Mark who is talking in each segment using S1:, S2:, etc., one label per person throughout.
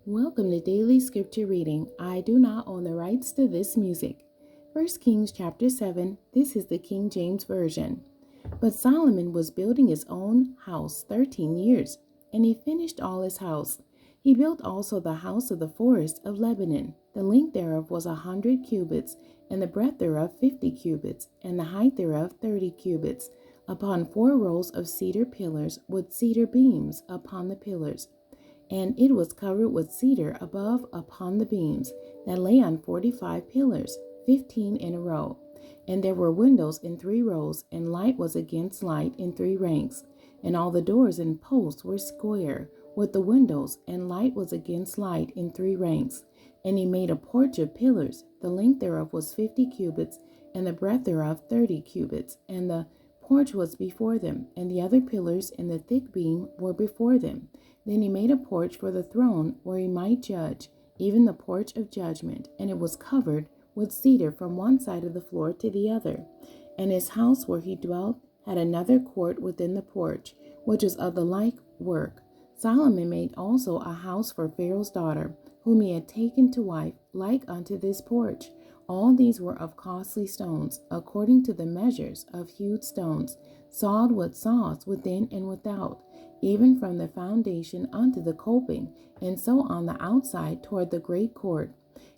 S1: Welcome to Daily Scripture Reading. I do not own the rights to this music. 1 Kings chapter 7. This is the King James Version. But Solomon was building his own house 13 years, and he finished all his house. He built also the house of the forest of Lebanon. The length thereof was 100 cubits, and the breadth thereof 50 cubits, and the height thereof 30 cubits, upon 4 rows of cedar pillars with cedar beams upon the pillars. And it was covered with cedar above upon the beams that lay on 45 pillars, 15 in a row. And there were windows in 3 rows, and light was against light in 3 ranks. And all the doors and posts were square, with the windows, and light was against light in 3 ranks. And he made a porch of pillars. The length thereof was 50 cubits, and the breadth thereof 30 cubits. And the porch was before them, and the other pillars in the thick beam were before them. Then he made a porch for the throne where he might judge, even the porch of judgment, and it was covered with cedar from one side of the floor to the other. And his house where he dwelt had another court within the porch, which is of the like work. Solomon made also a house for Pharaoh's daughter, whom he had taken to wife, like unto this porch. All these were of costly stones, according to the measures of hewed stones, sawed with saws within and without, even from the foundation unto the coping, and so on the outside toward the great court.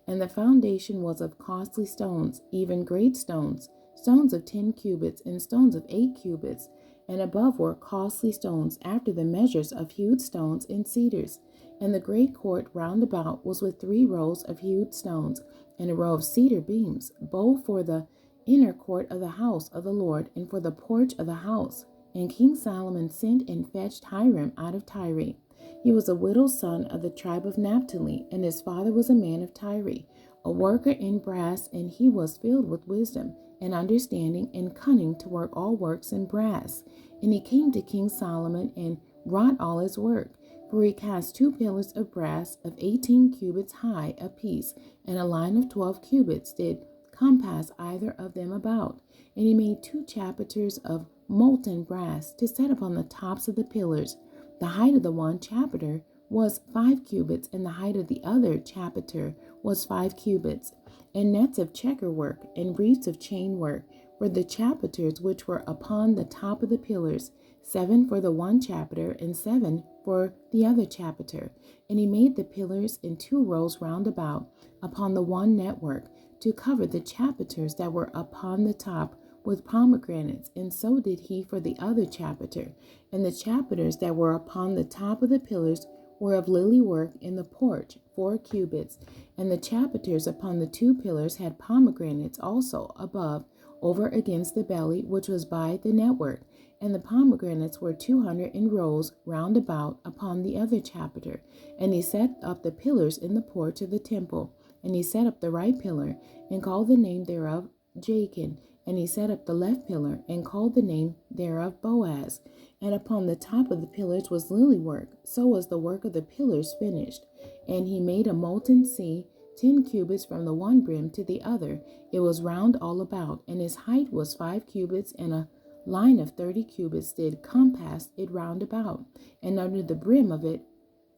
S1: And the foundation was of costly stones, even great stones, stones of 10 cubits, and stones of 8 cubits, and above were costly stones after the measures of hewed stones and cedars. And the great court round about was with 3 rows of hewed stones, and a row of cedar beams, both for the inner court of the house of the Lord, and for the porch of the house. And King Solomon sent and fetched Hiram out of Tyre. He was a widow's son of the tribe of Naphtali, and his father was a man of Tyre, a worker in brass, and he was filled with wisdom and understanding and cunning to work all works in brass. And he came to King Solomon and wrought all his work. For he cast 2 pillars of brass of 18 cubits high apiece, and a line of 12 cubits did compass either of them about. And he made 2 chapiters of molten brass to set upon the tops of the pillars. The height of the one chapiter was 5 cubits, and the height of the other chapiter was 5 cubits. And nets of checker work and wreaths of chain work were the chapiters which were upon the top of the pillars, 7 for the one chapiter, and 7 for the other chapiter. And he made the pillars in 2 rows round about upon the one network, to cover the chapiters that were upon the top with pomegranates, and so did he for the other chapiter. And the chapiters that were upon the top of the pillars were of lily work in the porch, 4 cubits. And the chapiters upon the 2 pillars had pomegranates also above, over against the belly, which was by the network. And the pomegranates were 200 in rows round about upon the other chapiter. And he set up the pillars in the porch of the temple. And he set up the right pillar, and called the name thereof Jachin. And he set up the left pillar, and called the name thereof Boaz. And upon the top of the pillars was lily work. So was the work of the pillars finished. And he made a molten sea, 10 cubits from the one brim to the other. It was round all about, and his height was 5 cubits, and a line of 30 cubits did compass it round about. And under the brim of it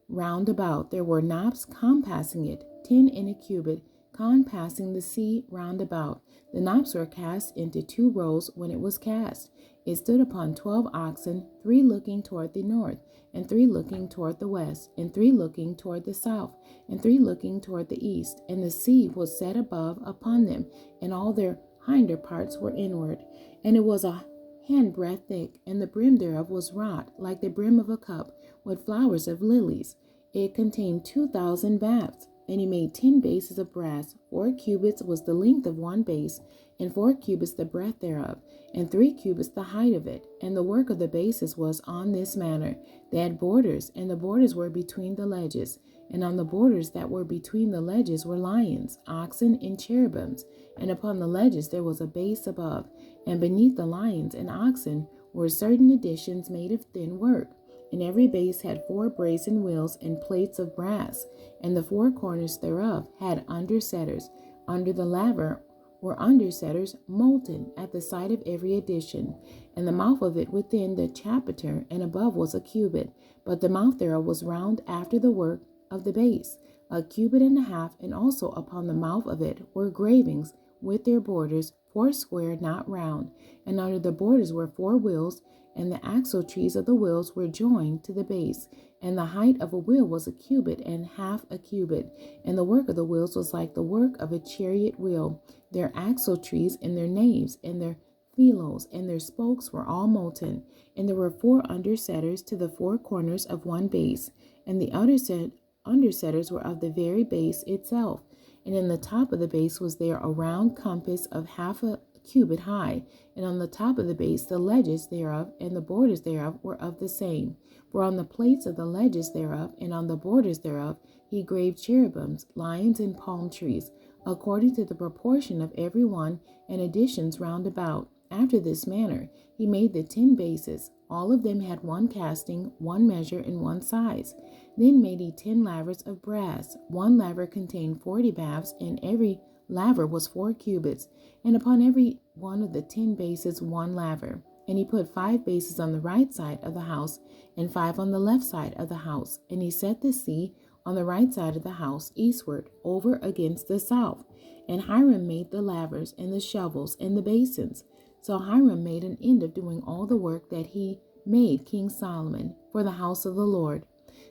S1: round about there were knops compassing it, 10 in a cubit, compassing the sea round about. The knops were cast into 2 rows when it was cast. It stood upon 12 oxen, 3 looking toward the north, and 3 looking toward the west, and 3 looking toward the south, and 3 looking toward the east. And the sea was set above upon them, and all their hinder parts were inward. And it was a handbreadth thick, and the brim thereof was wrought like the brim of a cup, with flowers of lilies. It contained 2,000 baths. And he made 10 bases of brass. 4 cubits was the length of one base, and 4 cubits the breadth thereof, and 3 cubits the height of it. And the work of the bases was on this manner. They had borders, and the borders were between the ledges. And on the borders that were between the ledges were lions, oxen, and cherubims. And upon the ledges there was a base above. And beneath the lions and oxen were certain additions made of thin work. And every base had 4 brazen wheels and plates of brass, and the 4 corners thereof had undersetters. Under the laver were undersetters molten at the side of every addition. And the mouth of it within the chapiter and above was a cubit, but the mouth thereof was round after the work of the base, 1.5 cubits, and also upon the mouth of it were gravings with their borders, 4 square, not round, and under the borders were 4 wheels, and the axle trees of the wheels were joined to the base. And the height of a wheel was 1.5 cubits, and the work of the wheels was like the work of a chariot wheel. Their axle trees and their naves and their phelos and their spokes were all molten. And there were 4 undersetters to the 4 corners of one base, and the undersetters were of the very base itself. And in the top of the base was there a round compass of 1/2 cubit high, and on the top of the base the ledges thereof and the borders thereof were of the same. For on the plates of the ledges thereof and on the borders thereof he graved cherubims, lions, and palm trees, according to the proportion of every one, and additions round about. After this manner he made the 10 bases. All of them had 1 casting, 1 measure, and 1 size. Then made he 10 lavers of brass. 1 laver contained 40 baths, and every laver was 4 cubits, and upon every one of the 10 bases 1 laver. And he put 5 bases on the right side of the house, and 5 on the left side of the house. And he set the sea on the right side of the house eastward, over against the south. And Hiram made the lavers, and the shovels, and the basins. So Hiram made an end of doing all the work that he made King Solomon for the house of the Lord.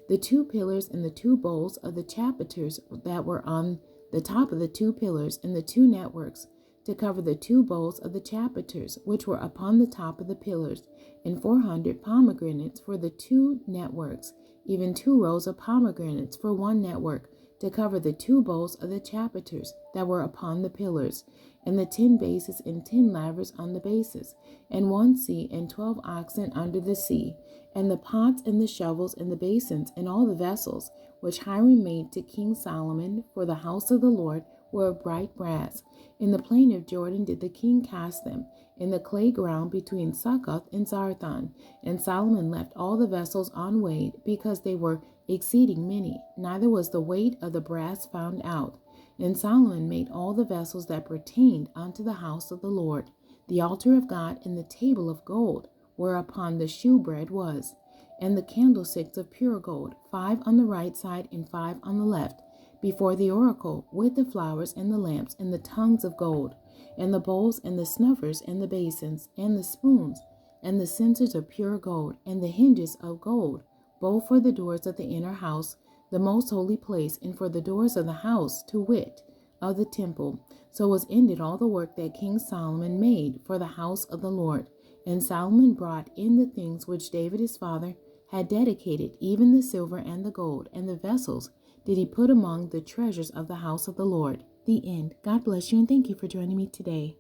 S1: The 2 pillars and the 2 bowls of the chapiters that were on the top of the 2 pillars, and the 2 networks to cover the 2 bowls of the chapiters which were upon the top of the pillars, and 400 pomegranates for the 2 networks, even 2 rows of pomegranates for 1 network, to cover the 2 bowls of the chapiters that were upon the pillars, and the 10 bases and 10 lavers on the bases, and 1 sea and 12 oxen under the sea, and the pots and the shovels and the basins and all the vessels which Hiram made to King Solomon for the house of the Lord were of bright brass. In the plain of Jordan did the king cast them, in the clay ground between Succoth and Zarthon. And Solomon left all the vessels unweighed, because they were exceeding many, neither was the weight of the brass found out. And Solomon made all the vessels that pertained unto the house of the Lord, the altar of God, and the table of gold, whereupon the shewbread was, and the candlesticks of pure gold, 5 on the right side and 5 on the left, before the oracle, with the flowers and the lamps and the tongues of gold, and the bowls and the snuffers and the basins and the spoons and the censers of pure gold, and the hinges of gold, both for the doors of the inner house, the most holy place, and for the doors of the house, to wit, of the temple. So was ended all the work that King Solomon made for the house of the Lord. And Solomon brought in the things which David his father had dedicated, even the silver and the gold, and the vessels did he put among the treasures of the house of the Lord. The end. God bless you, and thank you for joining me today.